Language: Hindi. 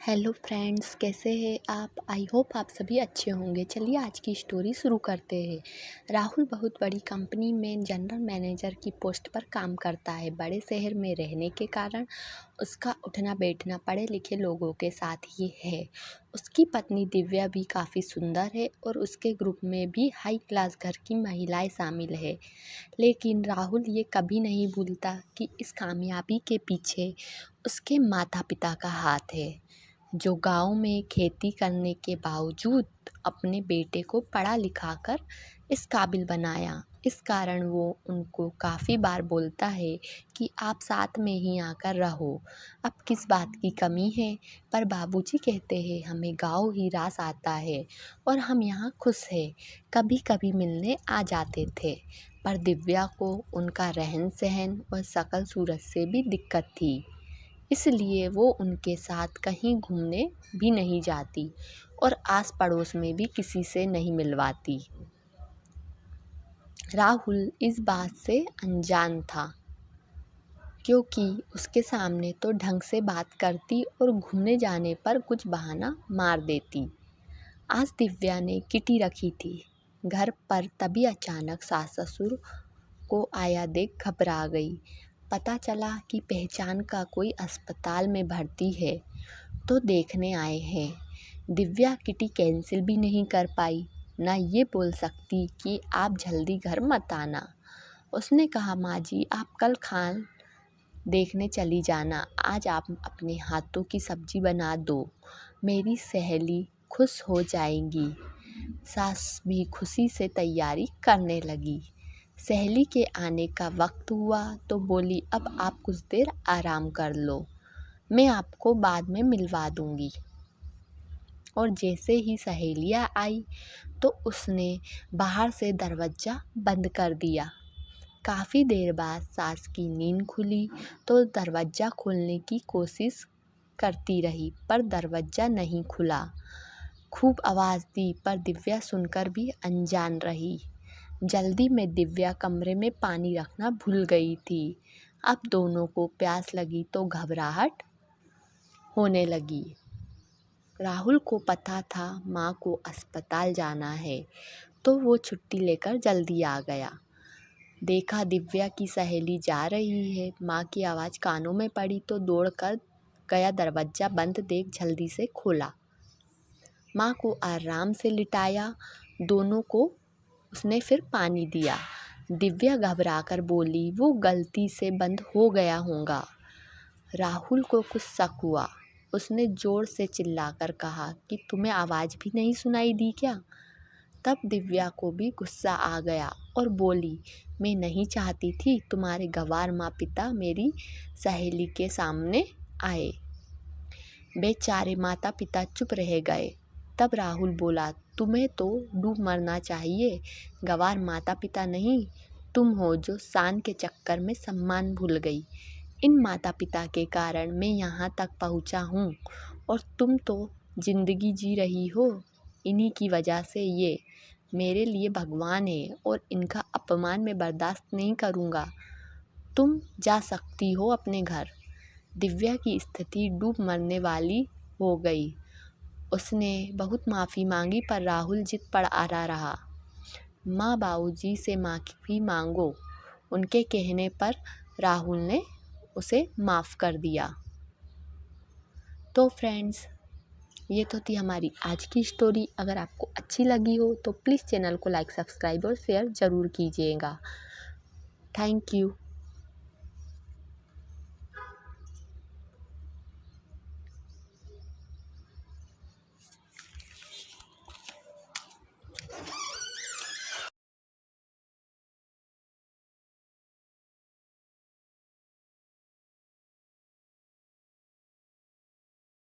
हेलो फ्रेंड्स, कैसे हैं आप? आई होप आप सभी अच्छे होंगे। चलिए आज की स्टोरी शुरू करते हैं। राहुल बहुत बड़ी कंपनी में जनरल मैनेजर की पोस्ट पर काम करता है। बड़े शहर में रहने के कारण उसका उठना बैठना पढ़े लिखे लोगों के साथ ही है। उसकी पत्नी दिव्या भी काफ़ी सुंदर है और उसके ग्रुप में भी हाई क्लास घर की महिलाएं शामिल है। लेकिन राहुल ये कभी नहीं भूलता कि इस कामयाबी के पीछे उसके माता पिता का हाथ है, जो गांव में खेती करने के बावजूद अपने बेटे को पढ़ा लिखा कर इस काबिल बनाया। इस कारण वो उनको काफ़ी बार बोलता है कि आप साथ में ही आकर रहो, अब किस बात की कमी है। पर बाबूजी कहते हैं हमें गांव ही रास आता है और हम यहाँ खुश हैं। कभी कभी मिलने आ जाते थे, पर दिव्या को उनका रहन सहन और शक्ल सूरत से भी दिक्कत थी, इसलिए वो उनके साथ कहीं घूमने भी नहीं जाती और आस पड़ोस में भी किसी से नहीं मिलवाती। राहुल इस बात से अनजान था, क्योंकि उसके सामने तो ढंग से बात करती और घूमने जाने पर कुछ बहाना मार देती। आज दिव्या ने किटी रखी थी घर पर, तभी अचानक सास ससुर को आया देख घबरा गई। पता चला कि पहचान का कोई अस्पताल में भर्ती है, तो देखने आए हैं। दिव्या किटी कैंसिल भी नहीं कर पाई, ना ये बोल सकती कि आप जल्दी घर मत आना। उसने कहा, माँ जी आप कल खान देखने चली जाना, आज आप अपने हाथों की सब्जी बना दो, मेरी सहेली खुश हो जाएगी। सास भी खुशी से तैयारी करने लगी। सहेली के आने का वक्त हुआ तो बोली, अब आप कुछ देर आराम कर लो, मैं आपको बाद में मिलवा दूंगी। और जैसे ही सहेलियाँ आई तो उसने बाहर से दरवाज़ा बंद कर दिया। काफ़ी देर बाद सास की नींद खुली तो दरवाज़ा खोलने की कोशिश करती रही, पर दरवाज़ा नहीं खुला। खूब आवाज़ दी, पर दिव्या सुनकर भी अनजान रही। जल्दी में दिव्या कमरे में पानी रखना भूल गई थी। अब दोनों को प्यास लगी तो घबराहट होने लगी। राहुल को पता था माँ को अस्पताल जाना है, तो वो छुट्टी लेकर जल्दी आ गया। देखा दिव्या की सहेली जा रही है। माँ की आवाज़ कानों में पड़ी तो दौड़ कर गया, दरवाज़ा बंद देख जल्दी से खोला। माँ को आराम से लिटाया, दोनों को उसने फिर पानी दिया। दिव्या घबराकर बोली, वो गलती से बंद हो गया होगा। राहुल को कुछ शक हुआ। उसने ज़ोर से चिल्लाकर कहा कि तुम्हें आवाज़ भी नहीं सुनाई दी क्या? तब दिव्या को भी गुस्सा आ गया और बोली, मैं नहीं चाहती थी तुम्हारे गंवार माँ पिता मेरी सहेली के सामने आए। बेचारे माता पिता चुप रह गए। तब राहुल बोला, तुम्हें तो डूब मरना चाहिए, गंवार माता पिता नहीं, तुम हो जो शान के चक्कर में सम्मान भूल गई। इन माता पिता के कारण मैं यहाँ तक पहुँचा हूँ और तुम तो जिंदगी जी रही हो। इन्हीं की वजह से ये मेरे लिए भगवान है और इनका अपमान मैं बर्दाश्त नहीं करूँगा। तुम जा सकती हो अपने घर। दिव्या की स्थिति डूब मरने वाली हो गई। उसने बहुत माफ़ी मांगी, पर राहुल जिद पर अड़ा रहा। माँ बाबूजी से माफ़ी मांगो, उनके कहने पर राहुल ने उसे माफ़ कर दिया। तो फ्रेंड्स, ये तो थी हमारी आज की स्टोरी। अगर आपको अच्छी लगी हो तो प्लीज़ चैनल को लाइक, सब्सक्राइब और शेयर ज़रूर कीजिएगा। Thank you.